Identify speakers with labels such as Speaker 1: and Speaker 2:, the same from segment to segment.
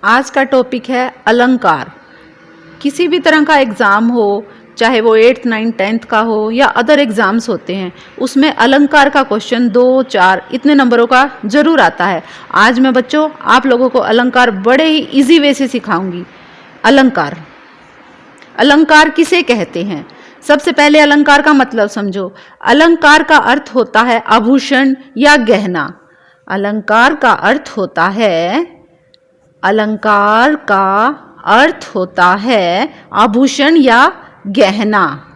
Speaker 1: आज का टॉपिक है अलंकार। किसी भी तरह का एग्ज़ाम हो, चाहे वो 8th 9th 10th का हो या अदर एग्ज़ाम्स होते हैं, उसमें अलंकार का क्वेश्चन 2 4 इतने नंबरों का ज़रूर आता है। आज मैं बच्चों आप लोगों को अलंकार बड़े ही इजी वे से सिखाऊंगी। अलंकार, अलंकार किसे कहते हैं? सबसे पहले अलंकार का मतलब समझो। अलंकार का अर्थ होता है आभूषण या गहना। अलंकार का अर्थ होता है, अलंकार का अर्थ होता है आभूषण या गहना।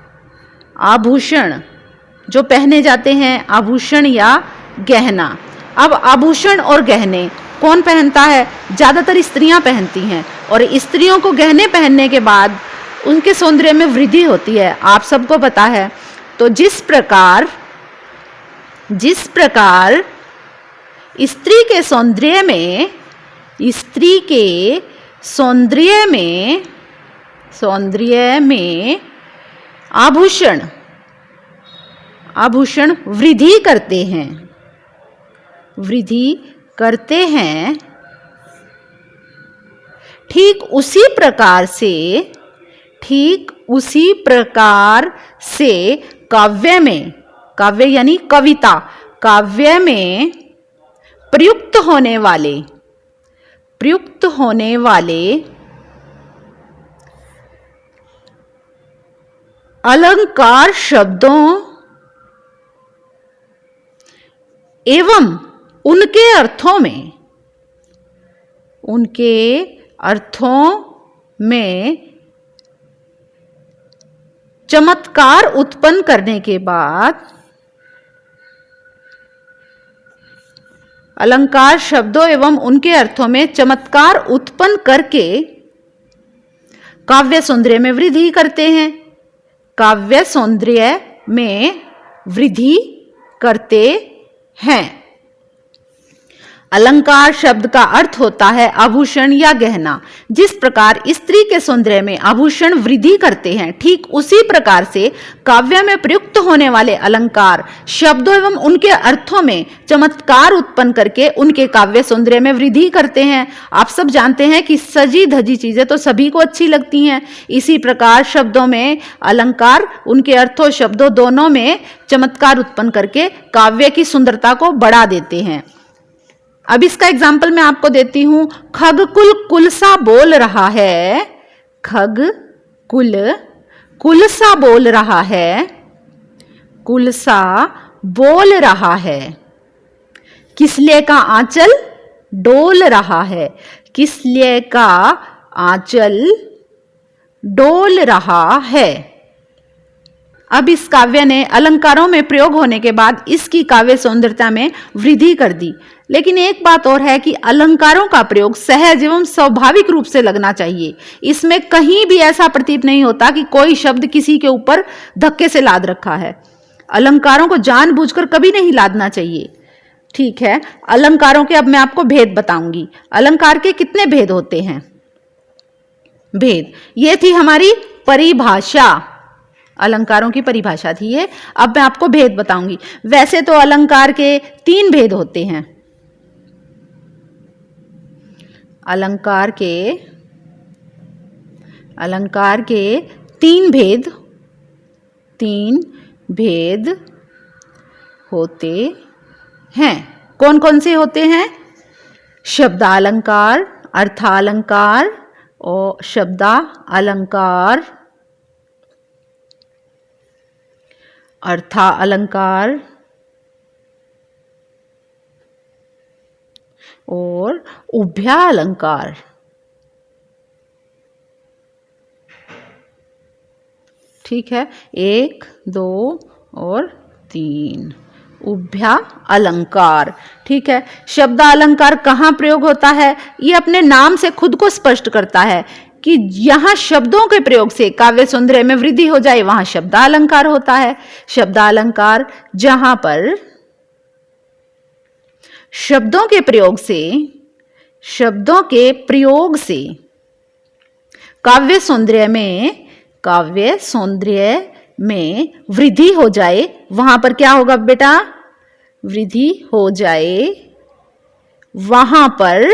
Speaker 1: आभूषण जो पहने जाते हैं, आभूषण या गहना। अब आभूषण और गहने कौन पहनता है? ज़्यादातर स्त्रियां पहनती हैं, और स्त्रियों को गहने पहनने के बाद उनके सौंदर्य में वृद्धि होती है, आप सबको पता है। तो जिस प्रकार स्त्री के सौंदर्य में आभूषण वृद्धि करते हैं, ठीक उसी प्रकार से काव्य यानी कविता, काव्य में प्रयुक्त होने वाले अलंकार शब्दों एवं उनके अर्थों में चमत्कार उत्पन्न करने के बाद, अलंकार शब्दों एवं उनके अर्थों में चमत्कार उत्पन्न करके काव्य सौंदर्य में वृद्धि करते हैं। काव्य सौंदर्य में वृद्धि करते हैं। अलंकार शब्द का अर्थ होता है आभूषण या गहना। जिस प्रकार स्त्री के सौंदर्य में आभूषण वृद्धि करते हैं, ठीक उसी प्रकार से काव्य में प्रयुक्त होने वाले अलंकार शब्दों एवं उनके अर्थों में चमत्कार उत्पन्न करके उनके काव्य सौंदर्य में वृद्धि करते हैं। आप सब जानते हैं कि सजी धजी चीजें तो सभी को अच्छी लगती हैं। इसी प्रकार शब्दों में अलंकार उनके अर्थों शब्दों दोनों में चमत्कार उत्पन्न करके काव्य की सुंदरता को बढ़ा देते हैं। अब इसका एग्जाम्पल मैं आपको देती हूं। खगकुल कुलसा बोल रहा है। कुलसा बोल रहा है। कुलसा बोल रहा है। किसलिए का आंचल डोल रहा है। किसलिए का आंचल डोल रहा है। अब इस काव्य ने अलंकारों में प्रयोग होने के बाद इसकी काव्य सौंदर्यता में वृद्धि कर दी। लेकिन एक बात और है कि अलंकारों का प्रयोग सहज एवं स्वाभाविक रूप से लगना चाहिए। इसमें कहीं भी ऐसा प्रतीत नहीं होता कि कोई शब्द किसी के ऊपर धक्के से लाद रखा है। अलंकारों को जानबूझकर कभी नहीं लादना चाहिए। ठीक है, अलंकारों के अब मैं आपको भेद बताऊंगी। अलंकार के कितने भेद होते हैं? भेद, ये थी हमारी परिभाषा। अलंकारों की परिभाषा थी ये। अब मैं आपको भेद बताऊंगी। वैसे तो अलंकार के 3 भेद होते हैं। अलंकार के 3 भेद होते हैं। कौन कौन से होते हैं? शब्दालंकार, अर्थालंकार और शब्दालंकार, अर्थालंकार और उभयालंकार। ठीक है, 1 2 और 3 उभया अलंकार। ठीक है, शब्दालंकार कहाँ प्रयोग होता है? ये अपने नाम से खुद को स्पष्ट करता है कि यहां शब्दों के प्रयोग से काव्य सौंदर्य में वृद्धि हो जाए, वहां शब्दालंकार होता है। शब्दालंकार जहां पर शब्दों के प्रयोग से काव्य सौंदर्य में वृद्धि हो जाए, वहां पर क्या होगा बेटा? वृद्धि हो जाए, वहां पर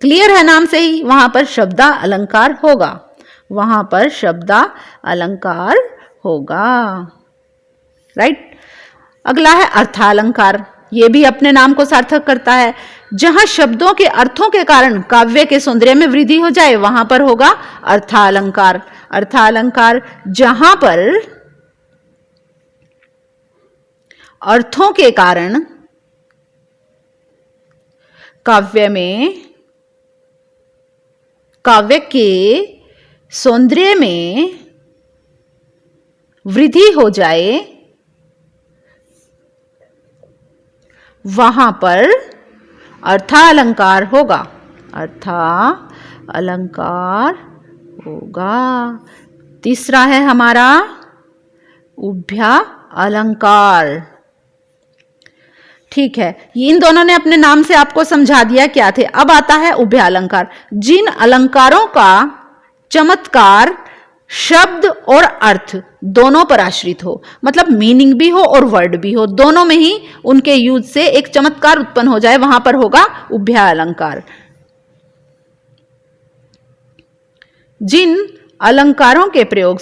Speaker 1: क्लियर है नाम से ही, वहां पर शब्दा अलंकार होगा, वहां पर शब्दा अलंकार होगा। राइट। अगला है अर्थालंकार। ये भी अपने नाम को सार्थक करता है। जहां शब्दों के अर्थों के कारण काव्य के सौंदर्य में वृद्धि हो जाए वहां पर होगा अर्थालंकार। अर्थालंकार जहां पर अर्थों के कारण काव्य के सौंदर्य में वृद्धि हो जाए वहां पर अर्थालंकार होगा। अर्थालंकार होगा। तीसरा है हमारा उभया अलंकार। ठीक है, इन दोनों ने अपने नाम से आपको समझा दिया क्या थे। अब आता है उभया अलंकार। जिन अलंकारों का चमत्कार शब्द और अर्थ दोनों पर आश्रित हो, मतलब मीनिंग भी हो और वर्ड भी हो, दोनों में ही उनके यूज से एक चमत्कार उत्पन्न हो जाए वहां पर होगा उभया अलंकार। जिन अलंकारों के प्रयोग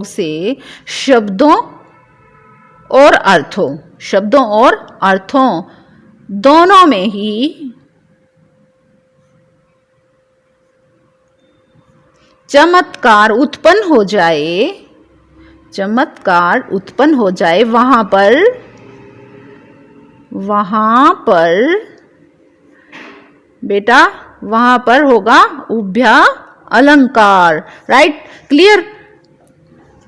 Speaker 1: से शब्दों और अर्थों दोनों में ही चमत्कार उत्पन्न हो जाए वहां पर होगा उभया अलंकार। Right, clear.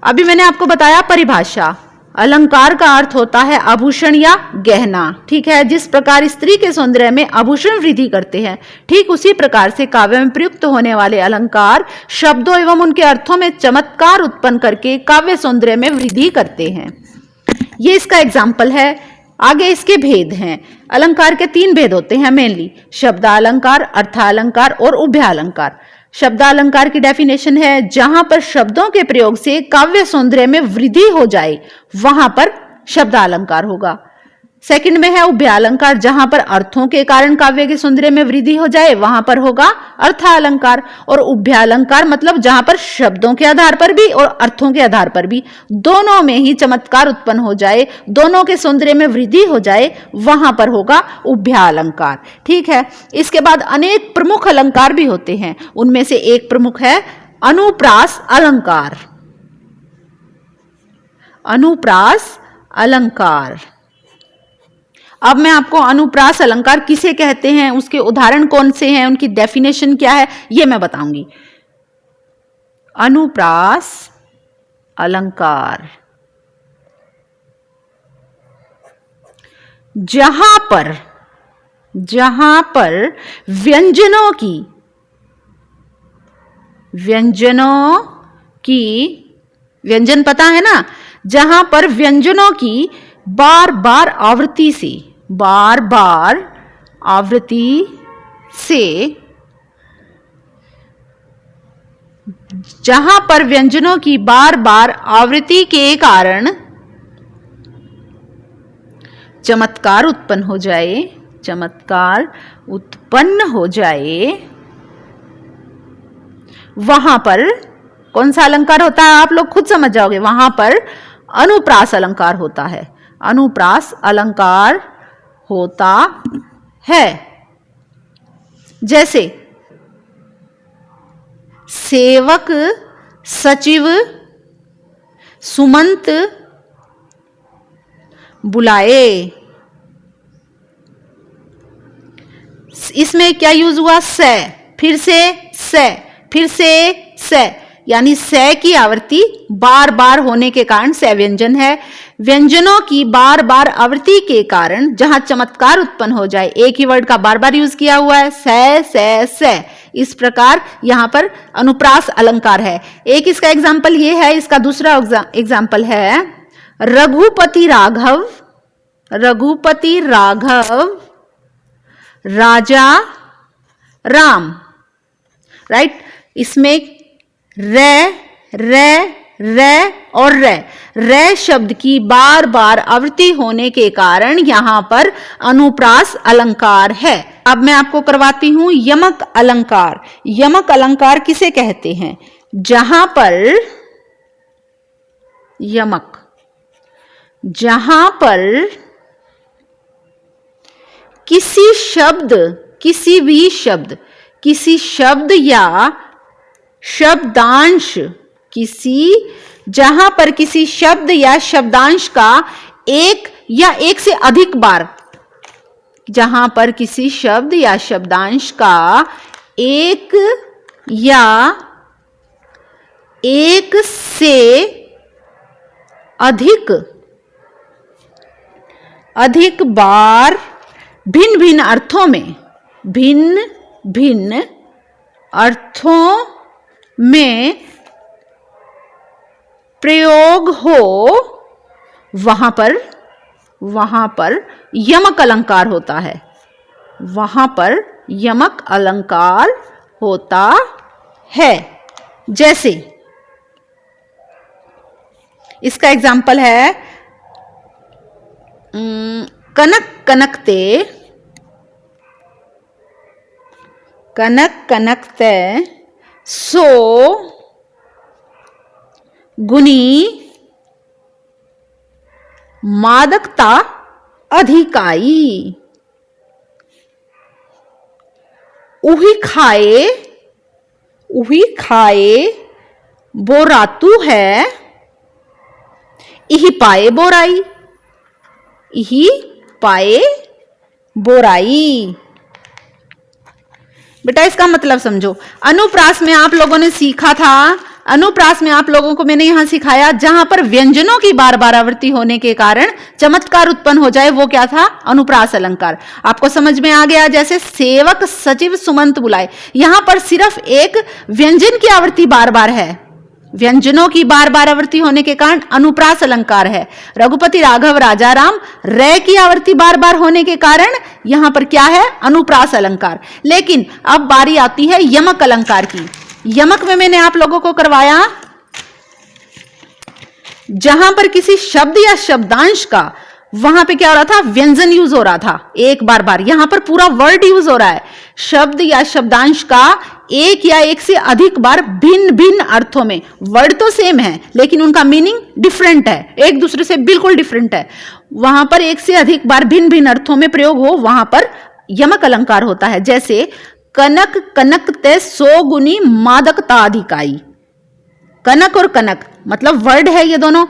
Speaker 1: अभी मैंने आपको बताया परिभाषा। अलंकार का अर्थ होता है आभूषण या गहना। ठीक है, जिस प्रकार स्त्री के सौंदर्य में आभूषण वृद्धि करते हैं, ठीक उसी प्रकार से काव्य में प्रयुक्त होने वाले अलंकार शब्दों एवं उनके अर्थों में चमत्कार उत्पन्न करके काव्य सौंदर्य में वृद्धि करते हैं। ये इसका एग्जाम्पल है। आगे इसके भेद हैं। अलंकार के 3 भेद होते हैं मेनली, शब्दालंकार, अर्थालंकार और उभयालंकार। शब्दालंकार की डेफिनेशन है जहां पर शब्दों के प्रयोग से काव्य सौंदर्य में वृद्धि हो जाए वहां पर शब्दालंकार होगा। सेकंड में है उभयालंकार, जहां पर अर्थों के कारण काव्य के सौंदर्य में वृद्धि हो जाए वहां पर होगा अर्थालंकार। और उभयालंकार मतलब जहां पर शब्दों के आधार पर भी और अर्थों के आधार पर भी दोनों में ही चमत्कार उत्पन्न हो जाए, दोनों के सौंदर्य में वृद्धि हो जाए, वहां पर होगा उभयालंकार। ठीक है, इसके बाद अनेक प्रमुख अलंकार भी होते हैं। उनमें से एक प्रमुख है अनुप्रास अलंकार। अनुप्रास अलंकार। अब मैं आपको अनुप्रास अलंकार किसे कहते हैं, उसके उदाहरण कौन से हैं, उनकी डेफिनेशन क्या है, ये मैं बताऊंगी। अनुप्रास अलंकार जहां पर व्यंजनों की व्यंजन पता है ना, जहां पर व्यंजनों की बार बार आवृत्ति से जहां पर व्यंजनों की बार बार आवृत्ति के कारण चमत्कार उत्पन्न हो जाए वहां पर कौन सा अलंकार होता है, आप लोग खुद समझ जाओगे। वहां पर अनुप्रास अलंकार होता है। अनुप्रास अलंकार होता है। जैसे सेवक, सचिव, सुमंत बुलाए। इसमें क्या यूज हुआ, से, फिर से से, यानी से की आवृत्ति बार बार होने के कारण से व्यंजन है। व्यंजनों की बार बार आवृत्ति के कारण जहां चमत्कार उत्पन्न हो जाए, एक ही वर्ड का बार बार यूज किया हुआ है, से। इस प्रकार यहां पर अनुप्रास अलंकार है। एक इसका एग्जाम्पल ये है। इसका दूसरा एग्जाम्पल है रघुपति राघव राजा राम। राइट, इसमें रे और रे शब्द की बार बार आवृत्ति होने के कारण यहां पर अनुप्रास अलंकार है। अब मैं आपको करवाती हूं यमक अलंकार। यमक अलंकार किसे कहते हैं? जहां पर यमक, जहां पर किसी शब्द, किसी भी शब्द, किसी शब्द या शब्दांश, जहां पर किसी शब्द या शब्दांश का एक या एक से अधिक बार, जहां पर किसी शब्द या शब्दांश का एक या एक से अधिक बार भिन्न भिन्न अर्थों में, भिन्न भिन्न अर्थों में प्रयोग हो, वहां पर यमक अलंकार होता है। वहां पर यमक अलंकार होता है। जैसे इसका एग्जाम्पल है कनक कनकते, कनक कनकते सो गुनी मादकता अधिकाई। उही खाए बोरातू है, इही पाए बोराई, इही पाए बोराई। बेटा इसका मतलब समझो। अनुप्रास में आप लोगों ने सीखा था, अनुप्रास में आप लोगों को मैंने यहां सिखाया जहां पर व्यंजनों की बार बार आवृत्ति होने के कारण चमत्कार उत्पन्न हो जाए, वो क्या था? अनुप्रास अलंकार। आपको समझ में आ गया? जैसे सेवक सचिव सुमंत बुलाए, यहां पर सिर्फ एक व्यंजन की आवृत्ति बार बार है, व्यंजनों की बार बार आवृत्ति होने के कारण अनुप्रास अलंकार है। रघुपति राघव राजाराम, रे की आवृत्ति बार बार होने के कारण यहां पर क्या है? अनुप्रास अलंकार। लेकिन अब बारी आती है यमक अलंकार की। यमक में मैंने आप लोगों को करवाया जहां पर किसी शब्द या शब्दांश का, वहां पे क्या हो रहा था? व्यंजन यूज हो रहा था एक बार बार। यहां पर पूरा वर्ड यूज हो रहा है। शब्द या शब्दांश का एक या एक से अधिक बार भिन्न भिन्न अर्थों में, वर्ड तो सेम है लेकिन उनका मीनिंग डिफरेंट है, एक दूसरे से बिल्कुल डिफरेंट है। वहां पर एक से अधिक बार भिन्न भिन्न अर्थों में प्रयोग हो, वहां पर यमक अलंकार होता है। जैसे कनक कनकते सो गुनी मादकता अधिकाई। कनक और कनक मतलब वर्ड है, ये दोनों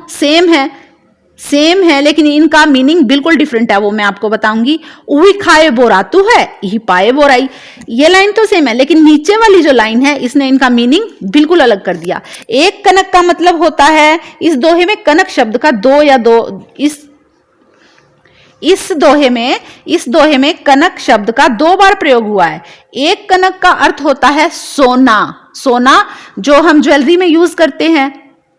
Speaker 1: सेम है लेकिन इनका मीनिंग बिल्कुल डिफरेंट है, वो मैं आपको बताऊंगी। उही खाए बोरातू है, यही पाए बोराई। ये लाइन तो सेम है लेकिन नीचे वाली जो लाइन है इसने इनका मीनिंग बिल्कुल अलग कर दिया। एक कनक का मतलब होता है, इस दोहे में कनक शब्द का इस दोहे में कनक शब्द का 2 बार प्रयोग हुआ है। एक कनक का अर्थ होता है सोना जो हम ज्वेलरी में यूज करते हैं,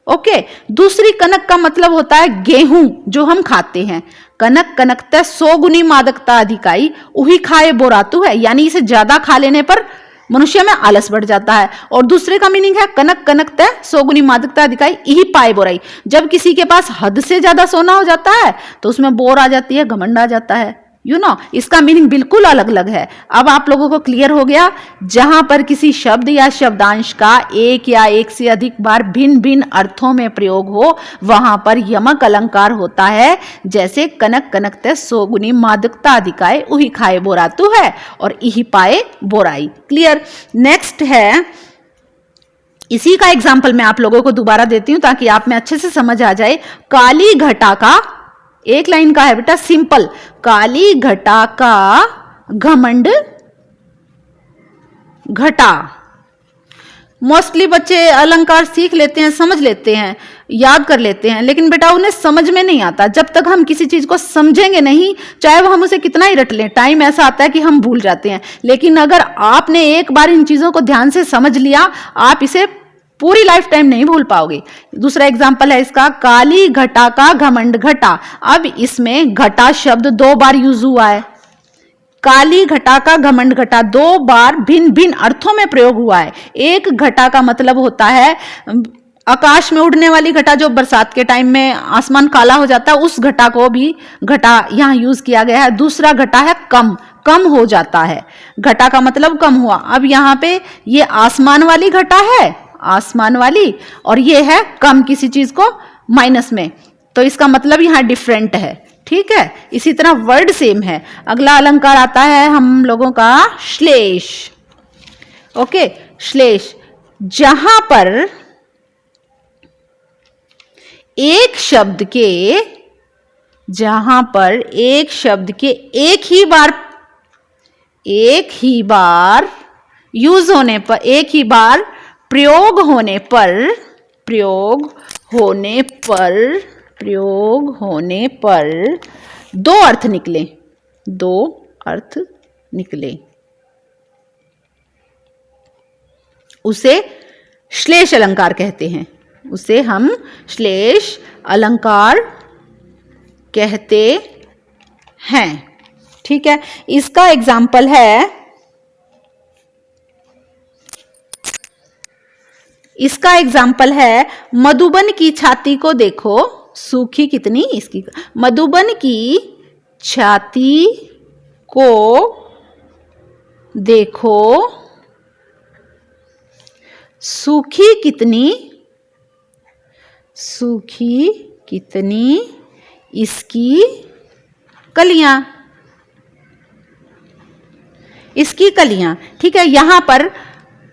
Speaker 1: ओके। दूसरी कनक का मतलब होता है गेहूं जो हम खाते हैं। कनक कनकते सो गुनी मादकता अधिकाई, उही खाए बोरातू है, यानी इसे ज्यादा खा लेने पर मनुष्य में आलस बढ़ जाता है। और दूसरे का मीनिंग है कनक कनकते सो गुनी मादकता अधिकाई, इही पाए बोराई। जब किसी के पास हद से ज्यादा सोना हो जाता है तो उसमें बोर आ जाती है, घमंड आ जाता है। इसका मीनिंग बिल्कुल अलग अलग है। अब आप लोगों को क्लियर हो गया? जहां पर किसी शब्द या शब्दांश का एक या एक से अधिक बार भिन्न भिन्न अर्थों में प्रयोग हो, वहां पर यमक अलंकार होता है। जैसे कनक कनकते सो गुनी मादकता अधिकाय, उही खाए बोरातू है और इही पाए बोराई। क्लियर? नेक्स्ट है, इसी का एग्जाम्पल मैं आप लोगों को दोबारा देती हूं ताकि आप में अच्छे से समझ आ जाए। काली घटा का, एक लाइन का है बेटा, सिंपल। काली घटा का घमंड घटा। मोस्टली बच्चे अलंकार सीख लेते हैं, समझ लेते हैं, याद कर लेते हैं, लेकिन बेटा उन्हें समझ में नहीं आता। जब तक हम किसी चीज को समझेंगे नहीं, चाहे वो हम उसे कितना ही रट लें, टाइम ऐसा आता है कि हम भूल जाते हैं। लेकिन अगर आपने एक बार इन चीजों को ध्यान से समझ लिया, आप इसे पूरी लाइफ टाइम नहीं भूल पाओगे। दूसरा एग्जांपल है इसका, काली घटा का घमंड घटा। अब इसमें घटा शब्द 2 बार यूज हुआ है। काली घटा का घमंड घटा 2 बार भिन्न भिन्न अर्थों में प्रयोग हुआ है। एक घटा का मतलब होता है आकाश में उड़ने वाली घटा, जो बरसात के टाइम में आसमान काला हो जाता है, उस घटा को भी घटा यहाँ यूज किया गया है। दूसरा घटा है कम, कम हो जाता है, घटा का मतलब कम हुआ। अब यहाँ पे ये आसमान वाली घटा है, आसमान वाली, और ये है कम किसी चीज को माइनस में, तो इसका मतलब यहाँ डिफरेंट है। ठीक है, इसी तरह वर्ड सेम है। अगला अलंकार आता है हम लोगों का श्लेष। ओके, श्लेष, जहां पर एक शब्द के एक ही बार यूज होने पर, एक ही बार प्रयोग होने पर दो अर्थ निकले, उसे श्लेष अलंकार कहते हैं। उसे हम श्लेष अलंकार कहते हैं। ठीक है, इसका एग्जाम्पल है मधुबन की छाती को देखो, सूखी कितनी इसकी। मधुबन की छाती को देखो, सूखी कितनी इसकी कलियां। ठीक है, यहां पर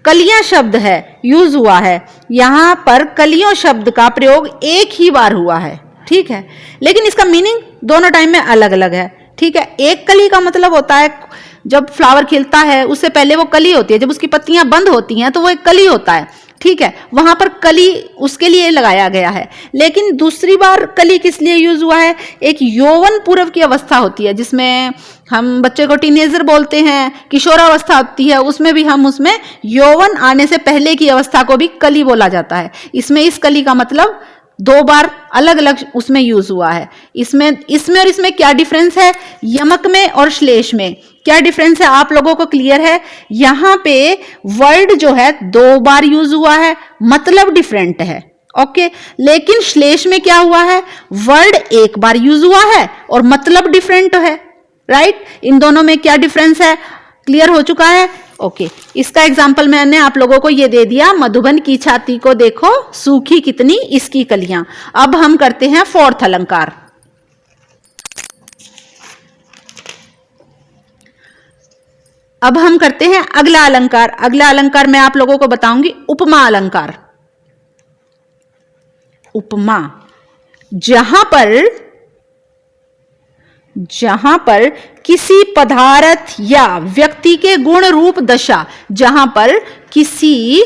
Speaker 1: कलियां शब्द है यूज हुआ है, यहां पर कलियों शब्द का प्रयोग एक ही बार हुआ है। ठीक है, लेकिन इसका मीनिंग दोनों टाइम में अलग अलग है। ठीक है, एक कली का मतलब होता है जब फ्लावर खिलता है उससे पहले वो कली होती है, जब उसकी पत्तियां बंद होती हैं तो वो एक कली होता है। ठीक है, वहां पर कली उसके लिए लगाया गया है। लेकिन दूसरी बार कली किस लिए यूज हुआ है? एक यौवन पूर्व की अवस्था होती है जिसमें हम बच्चे को टीनेजर बोलते हैं, किशोरावस्था होती है, उसमें भी हम उसमें यौवन आने से पहले की अवस्था को भी कली बोला जाता है। इसमें इस कली का मतलब दो बार अलग अलग उसमें यूज हुआ है। इसमें और इसमें क्या डिफरेंस है? यमक में और श्लेष में क्या डिफरेंस है आप लोगों को क्लियर है? यहां पे वर्ड जो है दो बार यूज हुआ है, मतलब डिफरेंट है। ओके, लेकिन श्लेष में क्या हुआ है? वर्ड एक बार यूज हुआ है और मतलब डिफरेंट है। राइट, इन दोनों में क्या डिफरेंस है? क्लियर हो चुका है? ओके, इसका एग्जाम्पल मैंने आप लोगों को ये दे दिया, मधुबन की छाती को देखो, सूखी कितनी इसकी कलियां। अब हम करते हैं फोर्थ अलंकार। अब हम करते हैं अगला अलंकार। अगला अलंकार मैं आप लोगों को बताऊंगी उपमा अलंकार। उपमा, जहां पर किसी पदार्थ या व्यक्ति के गुण रूप दशा, जहां पर किसी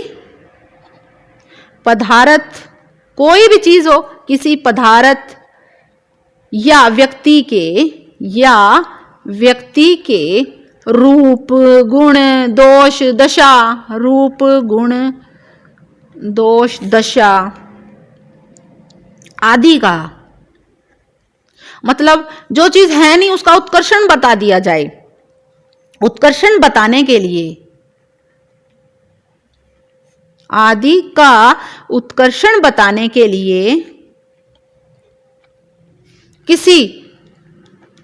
Speaker 1: पदार्थ, कोई भी चीज हो, किसी पदार्थ या व्यक्ति के रूप, गुण, दोष, दशा, रूप, गुण, दोष, दशा आदि का मतलब जो चीज है नहीं उसका उत्कर्षण बता दिया जाए। उत्कर्षण बताने के लिए, आदि का उत्कर्षण बताने के लिए किसी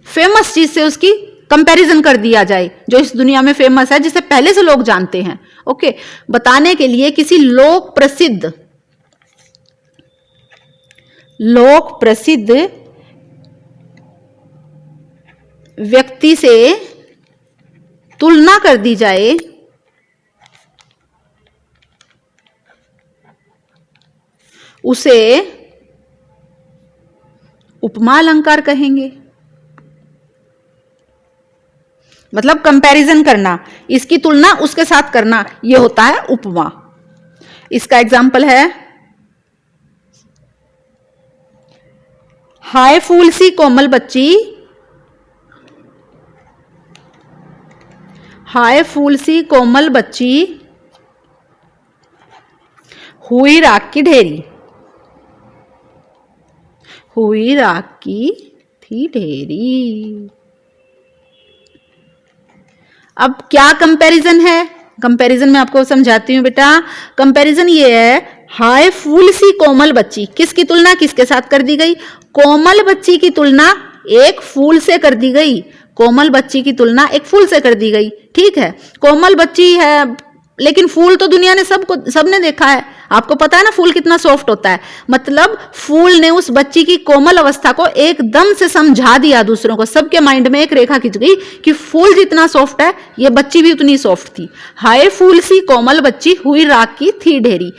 Speaker 1: फेमस चीज से उसकी कंपैरिजन कर दिया जाए, जो इस दुनिया में फेमस है, जिसे पहले से लोग जानते हैं। ओके, बताने के लिए किसी लोक प्रसिद्ध व्यक्ति से तुलना कर दी जाए, उसे उपमा अलंकार कहेंगे। मतलब कंपैरिजन करना, इसकी तुलना उसके साथ करना, यह होता है उपमा। इसका एग्जाम्पल है, हाय फूल सी कोमल बच्ची, हाय फूल सी कोमल बच्ची, हुई राख की ढेरी, हुई राख की थी ढेरी। अब क्या कंपैरिजन है? कंपैरिजन मैं आपको समझाती हूं बेटा। कंपैरिजन ये है हाय फूल सी कोमल बच्ची, किसकी तुलना किसके साथ कर दी गई? कोमल बच्ची की तुलना एक फूल से कर दी गई। कोमल बच्ची की तुलना एक फूल से कर दी गई। ठीक है, कोमल बच्ची है, लेकिन फूल तो दुनिया ने सबने देखा है। आपको पता है ना फूल कितना सॉफ्ट होता है। मतलब फूल ने उस बच्ची की कोमल अवस्था को एकदम से समझा दिया दूसरों को। सबके माइंड में एक रेखा खिंच गई कि फूल जितना सॉफ्ट है ये बच्ची भी उतनी सॉफ्ट थी। हाय फूल सी कोमल बच्ची हुई राख की थी ढेरी।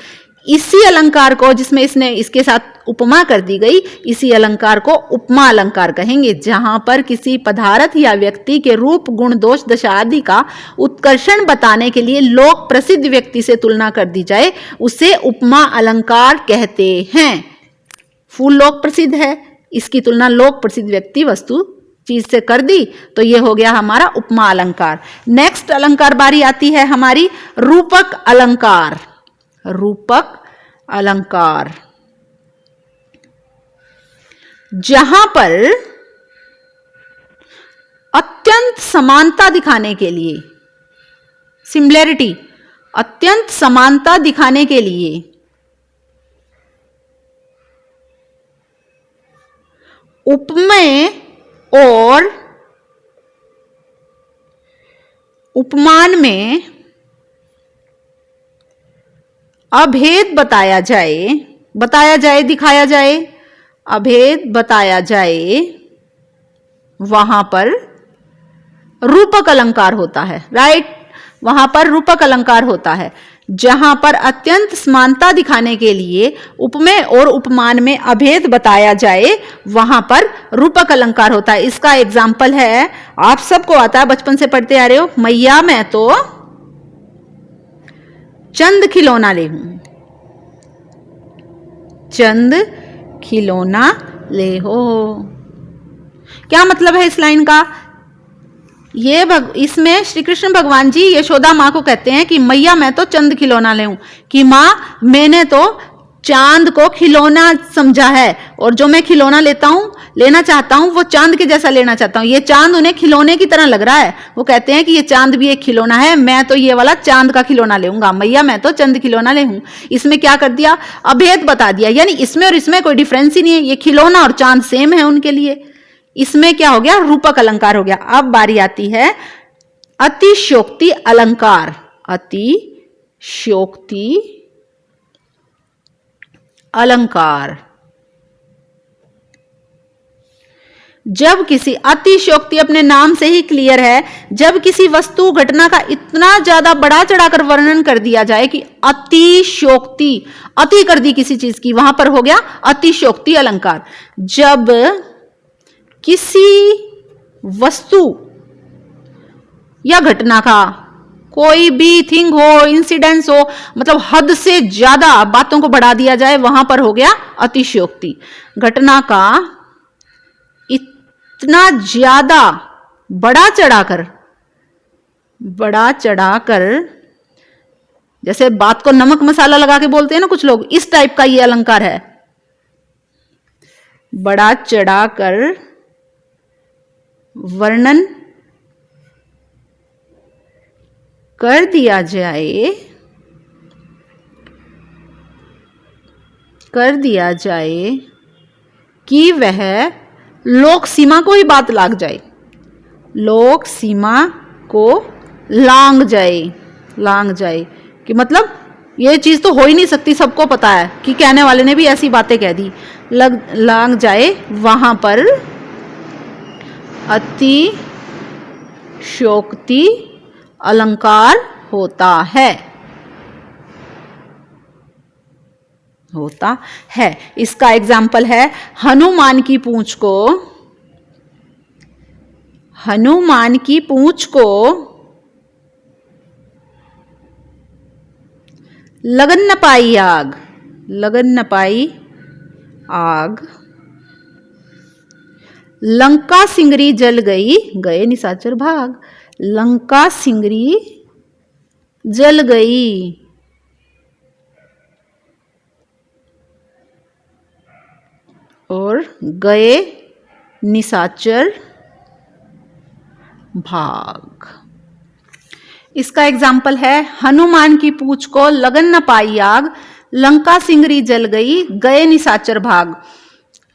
Speaker 1: इसी अलंकार को, जिसमें इसने इसके साथ उपमा कर दी गई, इसी अलंकार को उपमा अलंकार कहेंगे, जहां पर किसी पदार्थ या व्यक्ति के रूप गुण दोष दशा आदि का उत्कर्षण बताने के लिए लोक प्रसिद्ध व्यक्ति से तुलना कर दी जाए, उसे उपमा अलंकार कहते हैं। फूल लोक प्रसिद्ध है, इसकी तुलना लोक प्रसिद्ध व्यक्ति वस्तु चीज से कर दी, तो ये हो गया हमारा उपमा अलंकार। नेक्स्ट अलंकार बारी आती है हमारी रूपक अलंकार। रूपक अलंकार, जहां पर अत्यंत समानता दिखाने के लिए, सिमिलैरिटी, अत्यंत समानता दिखाने के लिए उपमेय और उपमान में अभेद बताया जाए, दिखाया जाए, अभेद बताया जाए, वहां पर रूपक अलंकार होता है। राइट, वहां पर रूपक अलंकार होता है। जहां पर अत्यंत समानता दिखाने के लिए उपमेय और उपमान में अभेद बताया जाए, वहां पर रूपक अलंकार होता है। इसका एग्जाम्पल है, आप सबको आता है, बचपन से पढ़ते आ रहे हो, मैया मैं तो चंद खिलौना ले हूं, चंद खिलौना ले हो। क्या मतलब है इस लाइन का? ये इसमें श्री कृष्ण भगवान जी यशोदा माँ को कहते हैं कि मैया मैं तो चंद खिलौना ले हूं, कि माँ मैंने तो चांद को खिलौना समझा है, और जो मैं खिलौना लेना चाहता हूं वो चांद के जैसा लेना चाहता हूं। ये चांद उन्हें खिलौने की तरह लग रहा है। वो कहते हैं कि ये चांद भी एक खिलौना है, मैं तो ये वाला चांद का खिलौना लेऊंगा, मैया मैं तो चंद खिलौना ले हूं। इसमें क्या कर दिया? अभेद बता दिया, यानी इसमें और इसमें कोई डिफरेंस ही नहीं है, ये खिलौना और चांद सेम है उनके लिए। इसमें क्या हो गया? रूपक अलंकार हो गया। अब बारी आती है अतिशयोक्ति अलंकार। अतिशयोक्ति अलंकार, जब किसी, अतिशयोक्ति अपने नाम से ही क्लियर है, जब किसी वस्तु घटना का इतना ज्यादा बढ़ा चढ़ाकर वर्णन कर दिया जाए कि अतिशयोक्ति, अति कर दी किसी चीज की, वहां पर हो गया अतिशयोक्ति अलंकार। जब किसी वस्तु या घटना का कोई भी थिंग हो, इंसिडेंस हो, मतलब हद से ज्यादा बातों को बढ़ा दिया जाए, वहां पर हो गया अतिशयोक्ति। घटना का इतना ज्यादा बढ़ा चढ़ाकर, जैसे बात को नमक मसाला लगा के बोलते हैं ना कुछ लोग, इस टाइप का ये अलंकार है। बढ़ा चढ़ाकर वर्णन कर दिया जाए कि वह लोक सीमा को ही बात लाग जाए, लोक सीमा को लांग जाए, कि मतलब ये चीज तो हो ही नहीं सकती, सबको पता है, कि कहने वाले ने भी ऐसी बातें कह दी, लांग जाए, वहां पर अतिशयोक्ति अलंकार होता है। इसका एग्जाम्पल है, हनुमान की पूंछ को लगन न पाई आग, लंका सिंगरी जल गई, गए निशाचर भाग, लंका सिंगरी जल गई, और गए निशाचर भाग। इसका एग्जाम्पल है, हनुमान की पूंछ को लगन न पाई आग, लंका सिंगरी जल गई, गए निशाचर भाग।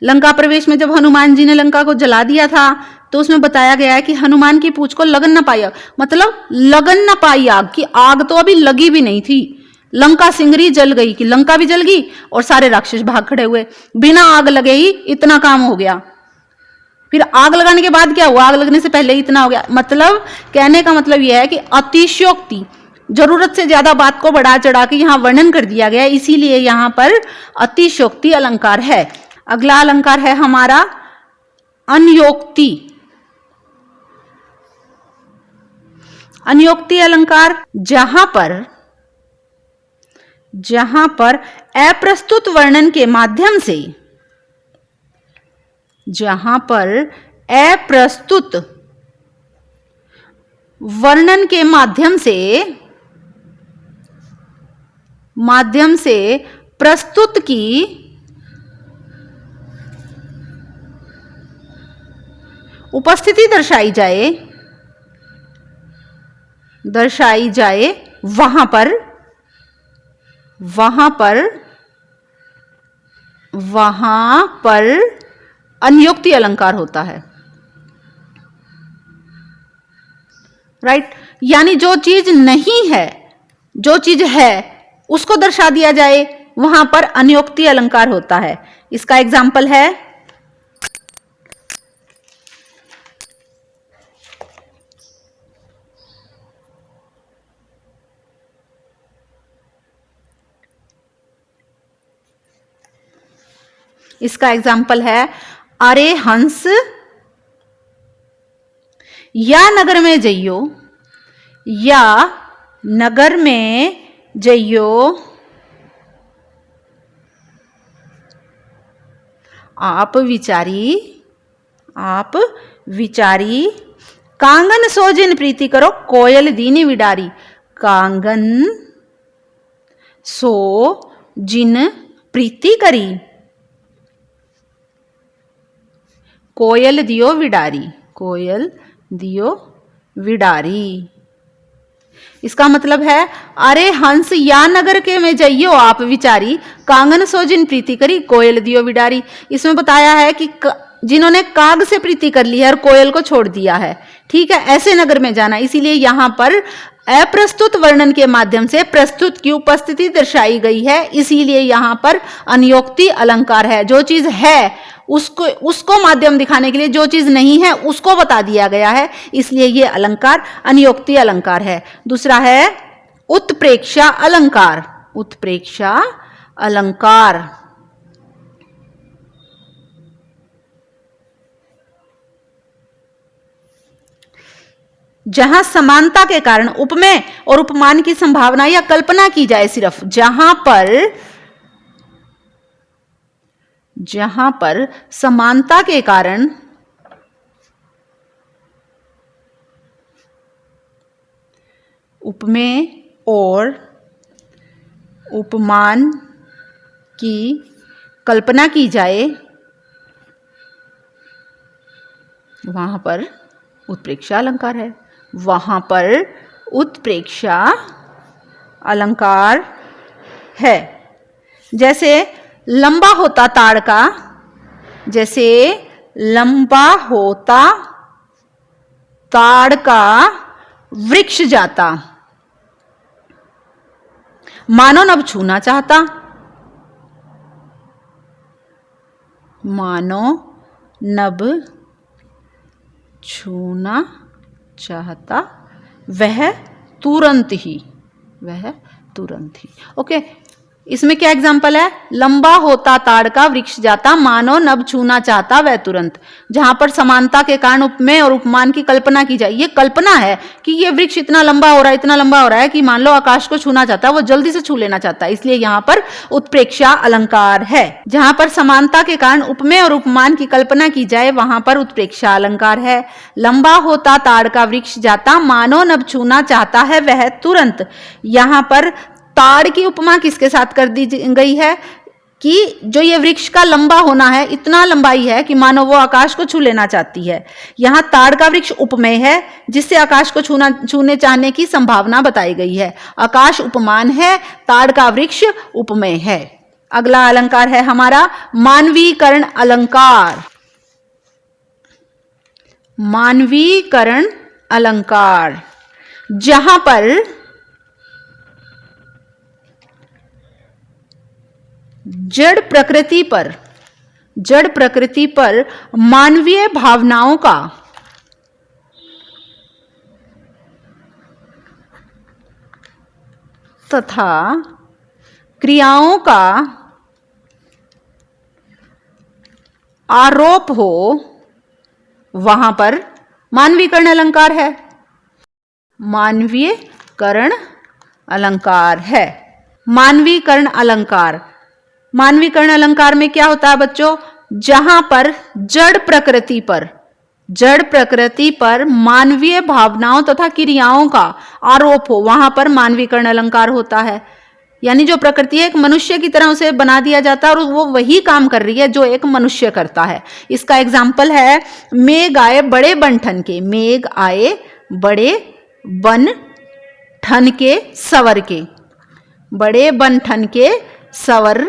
Speaker 1: लंका प्रवेश में जब हनुमान जी ने लंका को जला दिया था तो उसमें बताया गया है कि हनुमान की पूंछ को लगन ना पाई आग, मतलब लगन ना पाई आग की, आग तो अभी लगी भी नहीं थी। लंका सिंगरी जल गई कि लंका भी जल गई और सारे राक्षस भाग खड़े हुए, बिना आग लगे ही इतना काम हो गया। फिर आग लगाने के बाद क्या हुआ, आग लगने से पहले ही इतना हो गया। मतलब कहने का मतलब यह है कि अतिशयोक्ति, जरूरत से ज्यादा बात को बढ़ा चढ़ा के यहां वर्णन कर दिया गया, इसीलिए यहां पर अतिशयोक्ति अलंकार है। अगला अलंकार है हमारा अन्योक्ति। अन्योक्ति अलंकार जहां पर अप्रस्तुत वर्णन के माध्यम से, जहां पर अप्रस्तुत वर्णन के माध्यम से प्रस्तुत की उपस्थिति दर्शाई जाए, वहां पर अन्योक्ति अलंकार होता है। राइट, यानी जो चीज नहीं है, जो चीज है उसको दर्शा दिया जाए, वहां पर अन्योक्ति अलंकार होता है। इसका एग्जाम्पल है अरे हंस या नगर में जइयो आप विचारी कांगन सो जिन प्रीति करो, कोयल दीनी विडारी। कांगन सो जिन प्रीति करी, कोयल दियो विडारी। इसका मतलब है अरे हंस या नगर के में जइयो आप विचारी, कांगन सो जिन प्रीति करी, कोयल दियो विडारी। इसमें बताया है कि जिन्होंने काग से प्रीति कर ली है और कोयल को छोड़ दिया है, ठीक है, ऐसे नगर में जाना। इसीलिए यहां पर अप्रस्तुत वर्णन के माध्यम से प्रस्तुत की उपस्थिति दर्शाई गई है, इसीलिए यहां पर अन्योक्ति अलंकार है। जो चीज है उसको माध्यम दिखाने के लिए जो चीज नहीं है उसको बता दिया गया है, इसलिए यह अलंकार अन्योक्ति अलंकार है। दूसरा है उत्प्रेक्षा अलंकार। उत्प्रेक्षा अलंकार जहां समानता के कारण उपमेय और उपमान की संभावना या कल्पना की जाए, सिर्फ जहां पर समानता के कारण उपमेय और उपमान की कल्पना की जाए, वहां पर उत्प्रेक्षा अलंकार है। वहां पर उत्प्रेक्षा अलंकार है। जैसे लंबा होता ताड़ का, जैसे लंबा होता ताड़ का वृक्ष जाता, मानो नभ छूना चाहता, मानो नभ छूना चाहता, वह तुरंत ही ओके। इसमें क्या एग्जाम्पल है, लंबा होता ताड़ का वृक्ष जाता, मानो नभ छूना चाहता वह तुरंत। जहां पर समानता के कारण उपमेय और उपमान की कल्पना की जाए, ये कल्पना है कि ये वृक्ष इतना लंबा हो रहा है कि मान लो आकाश को छूना चाहता है, वो जल्दी से छू लेना चाहता है, इसलिए यहां पर उत्प्रेक्षा अलंकार है। जहां पर समानता के कारण उपमेय और उपमान की कल्पना की जाए, वहां पर उत्प्रेक्षा अलंकार है। लंबा होता ताड़ का वृक्ष जाता, मानो नभ छूना चाहता है वह तुरंत। यहां पर ताड़ की उपमा किसके साथ कर दी गई है, कि जो ये वृक्ष का लंबा होना है, इतना लंबाई है कि मानो वो आकाश को छू लेना चाहती है। यहाँ ताड़ का वृक्ष उपमेय है, जिससे आकाश को छूने चाहने की संभावना बताई गई है। आकाश उपमान है, ताड़ का वृक्ष उपमेय है। अगला अलंकार है हमारा मानवीकरण अलंकार। मानवीकरण अलंकार, जहां पर जड़ प्रकृति पर मानवीय भावनाओं का तथा क्रियाओं का आरोप हो, वहां पर मानवीकरण अलंकार है। मानवीकरण अलंकार है। मानवीकरण अलंकार, मानवीकरण अलंकार में क्या होता है बच्चों? जहां पर जड़ प्रकृति पर मानवीय भावनाओं तथा क्रियाओं का आरोप हो, वहां पर मानवीकरण अलंकार होता है। यानी जो प्रकृति है एक मनुष्य की तरह उसे बना दिया जाता है और वो वही काम कर रही है जो एक मनुष्य करता है। इसका एग्जाम्पल है मेघ आए बड़े बनठन के। मेघ आए बड़े बनठन के सवर के। बड़े बनठन के सवर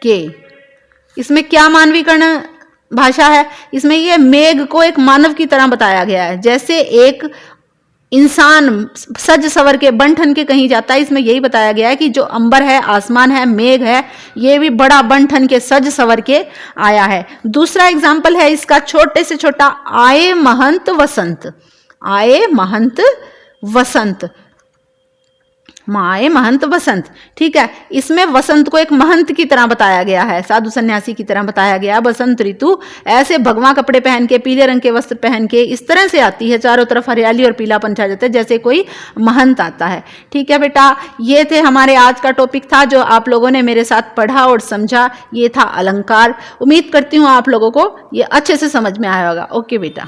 Speaker 1: के। इसमें क्या मानवीकरण भाषा है? इसमें ये मेघ को एक मानव की तरह बताया गया है। जैसे एक इंसान सज सवर के बनठन के कहीं जाता है, इसमें यही बताया गया है कि जो अंबर है, आसमान है, मेघ है, ये भी बड़ा बनठन के सज सवर के आया है। दूसरा एग्जाम्पल है इसका छोटे से छोटा, आए महंत वसंत। आए महंत वसंत। आए महंत वसंत, ठीक है। इसमें वसंत को एक महंत की तरह बताया गया है, साधु सन्यासी की तरह बताया गया। बसंत ऋतु ऐसे भगवा कपड़े पहन के, पीले रंग के वस्त्र पहन के इस तरह से आती है, चारों तरफ हरियाली और पीलापन छा जाता है, जैसे कोई महंत आता है। ठीक है बेटा, ये थे हमारे आज का टॉपिक था जो आप लोगों ने मेरे साथ पढ़ा और समझा। ये था अलंकार। उम्मीद करती हूँ आप लोगों को ये अच्छे से समझ में आया होगा। ओके बेटा।